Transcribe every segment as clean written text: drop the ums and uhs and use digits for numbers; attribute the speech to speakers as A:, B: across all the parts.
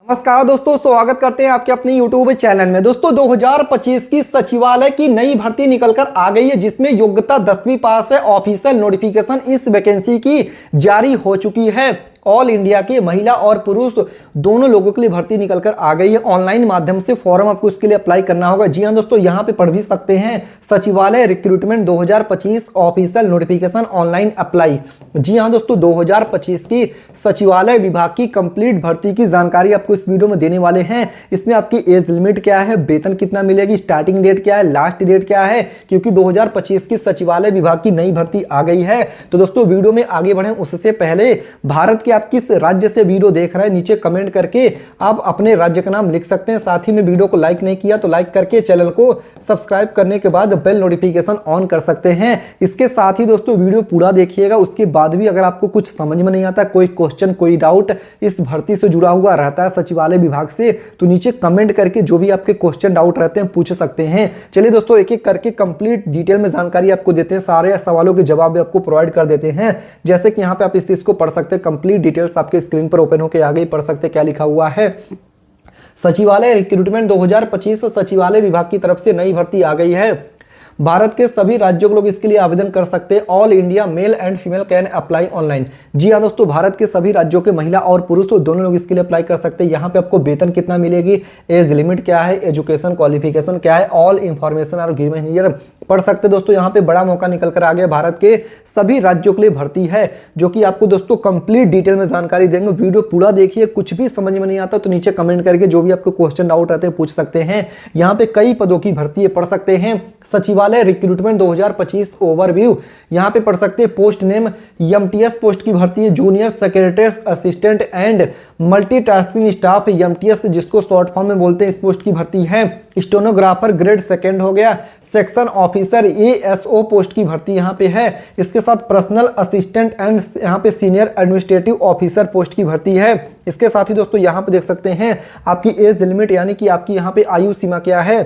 A: नमस्कार दोस्तों, स्वागत करते हैं आपके अपने YouTube चैनल में। दोस्तों 2025 की सचिवालय की नई भर्ती निकलकर आ गई है, जिसमें योग्यता 10वीं पास है। ऑफिशियल नोटिफिकेशन इस वैकेंसी की जारी हो चुकी है। ऑल इंडिया के महिला और पुरुष दोनों लोगों के लिए भर्ती निकलकर आ गई है। ऑनलाइन माध्यम से फॉर्म आपको इसके लिए अप्लाई करना होगा। जी हां दोस्तों, यहां पे पढ़ भी सकते हैं सचिवालय recruitment 2025 official notification online apply. जी हां दोस्तों, 2025 की सचिवालय विभाग की कंप्लीट भर्ती की जानकारी आपको इस वीडियो में देने वाले हैं। इसमें आपकी एज लिमिट क्या है, वेतन कितना मिलेगी, स्टार्टिंग डेट क्या है, लास्ट डेट क्या है, क्योंकि 2025 की सचिवालय विभाग की नई भर्ती आ गई है। तो दोस्तों वीडियो में आगे बढ़े उससे पहले भारत आप किस राज्य से वीडियो देख रहे हैं नीचे कमेंट करके आप अपने राज्य का नाम लिख सकते हैं। साथ ही में वीडियो को लाइक नहीं किया तो लाइक करके चैनल को सब्सक्राइब करने के बाद बेल नोटिफिकेशन ऑन कर सकते हैं। इसके साथ ही दोस्तों वीडियो पूरा देखिएगा। उसके बाद भी अगर आपको कुछ समझ में नहीं आता, कोई क्वेश्चन कोई डाउट इस भर्ती से जुड़ा हुआ रहता है सचिवालय विभाग से, तो नीचे कमेंट करके जो भी आपके क्वेश्चन डाउट रहते हैं पूछ सकते हैं। चलिए दोस्तों एक एक करके कंप्लीट डिटेल में जानकारी आपको देते हैं, सारे सवालों के जवाब भी आपको प्रोवाइड कर देते हैं। जैसे कि यहाँ पे आप इस चीज को पढ़ सकते हैं, कंप्लीट डिटेल्स आपके स्क्रीन पर ओपन होकर आगे ही पढ़ सकते हैं क्या लिखा हुआ है। सचिवालय रिक्रूटमेंट 2025 सचिवालय विभाग की तरफ से नई भर्ती आ गई है। भारत के सभी राज्यों के लोग इसके लिए आवेदन कर सकते हैं। All India male and female can apply online. जी हाँ दोस्तों, भारत के सभी राज्यों के महिला और पुरुष दोनों लोग इसके लिए अप्लाई कर सकते हैं। यहाँ पे आपको वेतन कितना मिलेगी, एज लिमिट क्या है, एजुकेशन क्वालिफिकेशन क्या है, ऑल इंफॉर्मेशन और गिवन हियर पढ़ सकते हैं। दोस्तों यहाँ पे बड़ा मौका निकल कर आ गया, भारत के सभी राज्यों के लिए भर्ती है, जो कि आपको दोस्तों कंप्लीट डिटेल में जानकारी देंगे। वीडियो पूरा देखिए, कुछ भी समझ में नहीं आता तो नीचे कमेंट करके जो भी आपको क्वेश्चन डाउट रहते हैं पूछ सकते हैं। यहाँ पे कई पदों की भर्ती पढ़ सकते हैं। सचिवालय रिक्रूटमेंट 2025 ओवरव्यू यहाँ पे पढ़ सकते हैं। पोस्ट नेम एमटीएस पोस्ट की भर्ती है, junior secretaries assistant and multitasking staff MTS जिसको शॉर्ट फॉर्म में बोलते हैं, इस पोस्ट की भर्ती है। स्टेनोग्राफर ग्रेड सेकंड हो गया। सेक्शन ऑफिसर एएसओ पोस्ट की भर्ती यहाँ पे है। इसके साथ पर्सनल असिस्टेंट एंड यहाँ पे सीनियर एडमिनिस्ट्रेटिव ऑफिसर पोस्ट की भर्ती है। इसके साथ ही दोस्तों यहाँ पे देख सकते हैं आपकी एज लिमिट यानी कि आपकी यहाँ पे आयु सीमा क्या है।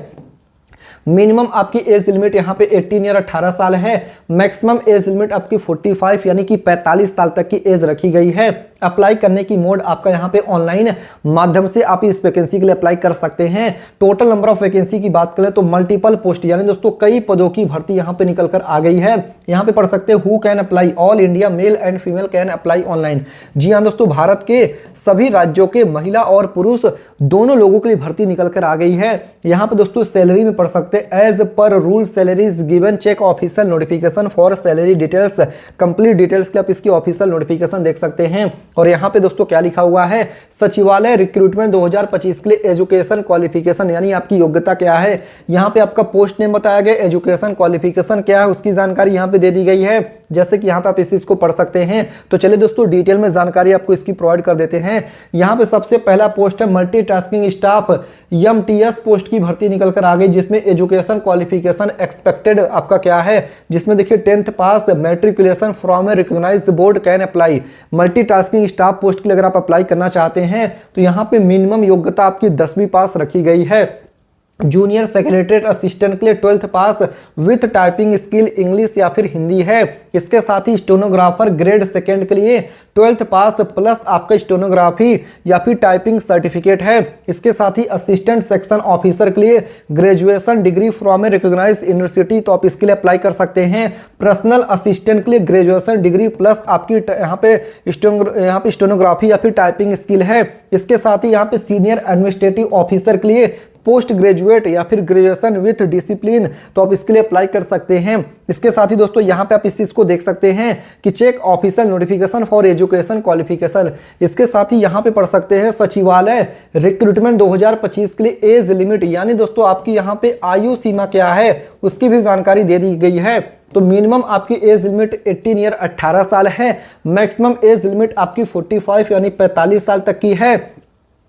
A: मिनिमम आपकी एज लिमिट यहाँ पे 18 या 18 साल है। मैक्सिमम एज लिमिट आपकी 45 यानी कि 45 साल तक की एज रखी गई है। अप्लाई करने की मोड आपका यहाँ पे ऑनलाइन माध्यम से आप इस वैकेंसी के लिए अप्लाई कर सकते हैं। टोटल नंबर ऑफ वैकेंसी की बात करें तो मल्टीपल पोस्ट यानी दोस्तों कई पदों की भर्ती यहाँ पे निकल कर आ गई है। यहाँ पे पढ़ सकते हैं who can apply, all India male and female can apply online. जी हाँ दोस्तों, भारत के सभी राज्यों के महिला और पुरुष दोनों लोगों के लिए भर्ती निकल कर आ गई है। यहाँ पे दोस्तों सैलरी में पढ़ सकते हैं as per rule salaries given, check official notification for salary details. Complete details के आप इसकी ऑफिशियल नोटिफिकेशन देख सकते हैं। और यहाँ पे दोस्तों क्या लिखा हुआ है, सचिवालय रिक्रूटमेंट 2025 के लिए एजुकेशन क्वालिफिकेशन यानी आपकी योग्यता क्या है। यहाँ पे आपका पोस्ट नेम बताया गया, एजुकेशन क्वालिफिकेशन क्या है उसकी जानकारी यहाँ पे दे दी गई है। जैसे कि यहाँ पे आप इस चीज को पढ़ सकते हैं। तो चलिए दोस्तों डिटेल में जानकारी आपको इसकी प्रोवाइड कर देते हैं। यहाँ पे सबसे पहला पोस्ट है मल्टीटास्किंग स्टाफ एमटीएस पोस्ट की भर्ती निकल कर आ गई, जिसमें एजुकेशन क्वालिफिकेशन एक्सपेक्टेड आपका क्या है, जिसमें देखिए 10th pass, matriculation from a recognised board can apply. Multitasking staff post के लिए अगर आप अप्लाई करना चाहते हैं तो यहाँ पे मिनिमम योग्यता आपकी 10वीं पास रखी गई है। जूनियर सेक्रेटरीट असिस्टेंट के लिए 12th pass with typing skill English या फिर हिंदी है। इसके साथ ही स्टेनोग्राफर ग्रेड सेकंड के लिए 12th पास प्लस आपका स्टेनोग्राफी या फिर टाइपिंग सर्टिफिकेट है। इसके साथ ही असिस्टेंट सेक्शन ऑफिसर के लिए graduation degree from a recognised university, तो आप इसके लिए अप्लाई कर सकते हैं। पर्सनल असिस्टेंट के लिए ग्रेजुएशन डिग्री प्लस आपकी यहाँ पे स्टेनोग्राफी या फिर टाइपिंग स्किल है। इसके साथ ही यहाँ पे सीनियर एडमिनिस्ट्रेटिव ऑफिसर के लिए पोस्ट ग्रेजुएट या फिर ग्रेजुएशन विथ डिसिप्लिन, तो आप इसके लिए अप्लाई कर सकते हैं। इसके साथ ही दोस्तों यहाँ पे आप इस चीज को देख सकते हैं कि check official notification for education qualification. इसके साथ ही यहाँ पे पढ़ सकते हैं सचिवालय रिक्रूटमेंट 2025 के लिए एज लिमिट यानी दोस्तों आपकी यहाँ पे आयु सीमा क्या है उसकी भी जानकारी दे दी गई है। तो मिनिमम आपकी एज लिमिट 18 ईयर 18 साल है। मैक्सिमम एज लिमिट आपकी 45 यानी 45 साल तक की है।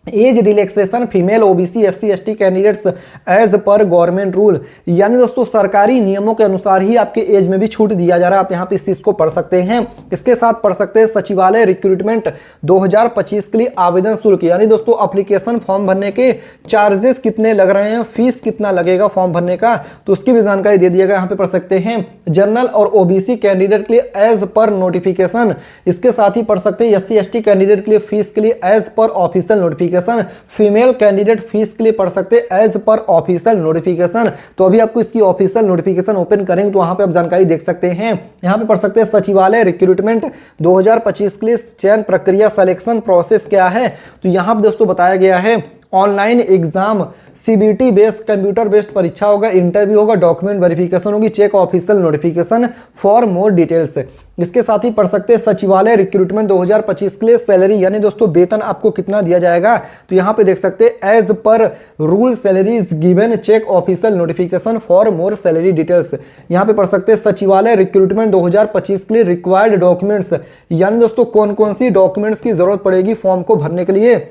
A: Age relaxation female OBC SC ST candidates as per government rule यानी दोस्तों सरकारी नियमों के अनुसार ही आपके एज में भी छूट दिया जा रहा है। आप यहाँ पे इस चीज को पढ़ सकते हैं। इसके साथ पढ़ सकते हैं सचिवालय रिक्रूटमेंट 2025 के लिए आवेदन शुल्क यानी दोस्तों एप्लीकेशन फॉर्म भरने के चार्जेस कितने लग रहे हैं, फीस कितना लगेगा फॉर्म भरने का, तो उसकी भी जानकारी दे दिया गया। यहाँ पे पढ़ सकते हैं जनरल और ओबीसी कैंडिडेट के लिए एज पर नोटिफिकेशन। इसके साथ ही पढ़ सकते हैं एससी एसटी कैंडिडेट के लिए फीस के लिए as per official notification notification. Female candidate fees के लिए पढ़ सकते हैं एज पर ऑफिशियल नोटिफिकेशन। तो अभी आपको इसकी ऑफिशियल नोटिफिकेशन ओपन करेंगे तो वहां पे आप जानकारी देख सकते हैं। यहाँ पे पढ़ सकते हैं सचिवालय रिक्रूटमेंट 2025 के लिए चयन प्रक्रिया सिलेक्शन प्रोसेस क्या है। तो यहाँ पे दोस्तों बताया गया है online exam, CBT based computer based परीक्षा होगा, इंटरव्यू होगा, डॉक्यूमेंट वेरिफिकेशन होगी, check official notification for more details. इसके साथ ही पढ़ सकते हैं सचिवालय रिक्रूटमेंट 2025 के लिए सैलरी, यानी दोस्तों वेतन आपको कितना दिया जाएगा। तो यहाँ पे देख सकते हैं as per rule salary is given, check official notification for more salary details. यहाँ पे पढ़ सकते हैं सचिवालय रिक्रूटमेंट 2025 के लिए रिक्वायर्ड डॉक्यूमेंट्स, यानी दोस्तों कौन कौन सी डॉक्यूमेंट्स की जरूरत पड़ेगी फॉर्म को भरने के लिए,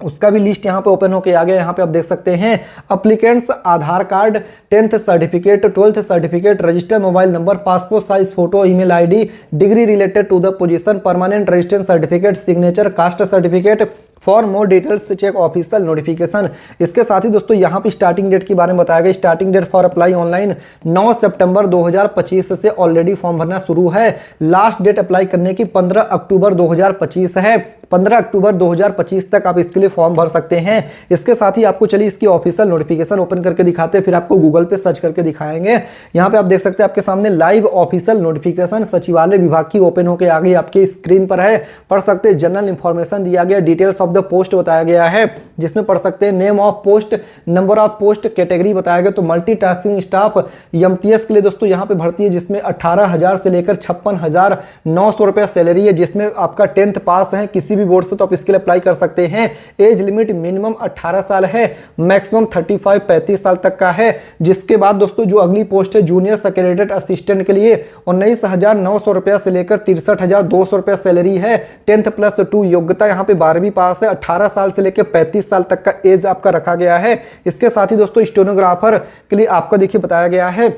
A: उसका भी लिस्ट यहाँ पे ओपन होके आ गया। यहाँ पे आप देख सकते हैं applicants Aadhaar card, 10th certificate, 12th certificate, registered mobile number, passport size photo, email ID, degree related to the position, permanent residence certificate, signature, caste certificate for more details, check official notification. इसके साथ ही दोस्तों यहाँ पे starting date के बारे में बताया गया। Starting date for apply online 9 सितंबर 2025 से ऑलरेडी फॉर्म भरना शुरू है। लास्ट डेट अप्लाई करने की 15 अक्टूबर 2025 है। 15 अक्टूबर 2025 तक आप इसके लिए फॉर्म भर सकते हैं। इसके साथ ही आपको चलिए इसकी ऑफिशियल नोटिफिकेशन ओपन करके दिखाते हैं, फिर आपको गूगल पे सर्च करके दिखाएंगे। यहाँ पे आप देख सकते हैं आपके सामने लाइव ऑफिशियल नोटिफिकेशन सचिवालय विभाग की ओपन होकर आ गई, आपकी स्क्रीन पर है। पढ़ सकते हैं जनरल इंफॉर्मेशन दिया गया, डिटेल्स ऑफ द पोस्ट बताया गया है, जिसमें पढ़ सकते हैं name of post, number of post, category बताया गया। तो मल्टीटास्किंग स्टाफ एमटीएस के लिए दोस्तों यहाँ पे भर्ती है, जिसमें 18,000 से लेकर 56,900 रुपया सैलरी है, जिसमें आपका 10th पास है किसी भी बोर्ड से तो आप इसके लिए अप्लाई कर सकते हैं। एज लिमिट मिनिमम 18 साल है, मैक्सिमम 35 साल तक का है। जिसके बाद दोस्तों जो अगली पोस्ट है जूनियर सेक्रेटरी असिस्टेंट के लिए 19,900 रुपया से लेकर 63,200 रुपया सैलरी है। 10+2 योग्यता यहाँ पे 12वीं पास है। 18 साल से लेकर 35 साल तक का एज आपका रखा गया है। इसके साथ ही दोस्तों स्टेनोग्राफर के लिए आपका देखिए बताया गया है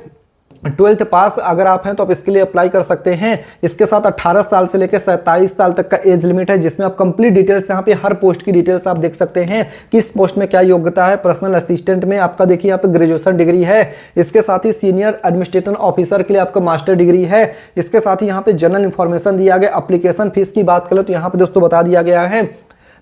A: 12th पास अगर आप हैं तो आप इसके लिए अप्लाई कर सकते हैं। इसके साथ 18 साल से लेकर 27 साल तक का एज लिमिट है, जिसमें आप कंप्लीट डिटेल्स यहाँ पे हर पोस्ट की डिटेल्स आप देख सकते हैं, किस पोस्ट में क्या योग्यता है। पर्सनल असिस्टेंट में आपका देखिए यहाँ पे ग्रेजुएशन डिग्री है। इसके साथ ही सीनियर एडमिनिस्ट्रेटर ऑफिसर के लिए आपका मास्टर डिग्री है। इसके साथ ही यहाँ पे जनरल इंफॉर्मेशन दिया गया। एप्लीकेशन फीस की बात करें तो यहाँ पे दोस्तों बता दिया गया है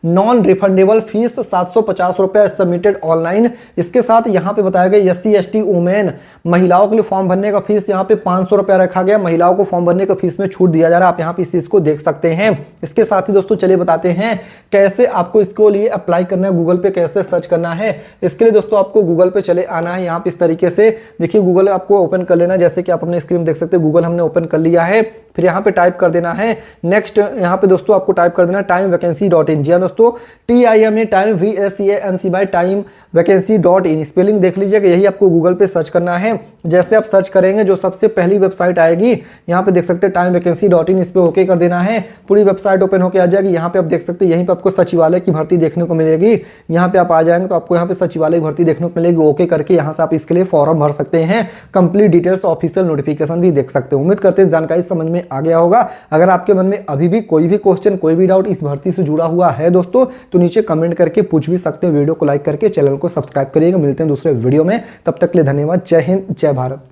A: नॉन रिफंडेबल फीस 750 रुपया सबमिटेड ऑनलाइन। इसके साथ यहाँ पे बताया गया SC ST वुमेन महिलाओं के लिए फॉर्म भरने का फीस यहाँ पे 500 रुपया रखा गया। महिलाओं को फॉर्म भरने का फीस में छूट दिया जा रहा है, आप यहाँ पे इस चीज को देख सकते हैं। इसके साथ ही दोस्तों चलिए बताते हैं कैसे आपको इसको लिए अप्लाई करना है, गूगल पे कैसे सर्च करना है। इसके लिए दोस्तों आपको गूगल पे चले आना है। यहाँ पे इस तरीके से देखिए गूगल आपको ओपन कर लेना, जैसे कि आप अपने स्क्रीन देख सकते हैं गूगल हमने ओपन कर लिया है। फिर यहाँ पे टाइप कर देना है नेक्स्ट, यहाँ पे दोस्तों आपको टाइप कर देना timevacany.in। जी हाँ दोस्तों, TIME time VACANCY time vacancy spelling देख लीजिएगा, यही आपको गूगल पे सर्च करना है। जैसे आप सर्च करेंगे जो सबसे पहली वेबसाइट आएगी यहाँ पे देख सकते हैं timevacany.in, इस पे ओके कर देना है। पूरी वेबसाइट ओपन होकर आ जाएगी। यहाँ पे आप देख सकते हैं यहीं पे आपको सचिवालय की भर्ती देखने को मिलेगी। यहाँ पे आप आ जाएंगे तो आपको यहाँ पे सचिवालय की भर्ती देखने को मिलेगी। ओके करके यहाँ से आप इसके लिए फॉर्म भर सकते हैं। कंप्लीट डिटेल्स ऑफिशियल नोटिफिकेशन भी देख सकते हैं। उम्मीद करते हैं जानकारी समझ में आ गया होगा। अगर आपके मन में अभी भी कोई भी क्वेश्चन कोई भी डाउट इस भर्ती से जुड़ा हुआ है दोस्तों तो नीचे कमेंट करके पूछ भी सकते हैं। वीडियो को लाइक करके चैनल को सब्सक्राइब करिएगा। मिलते हैं दूसरे वीडियो में, तब तक के लिए धन्यवाद। जय हिंद, जय भारत।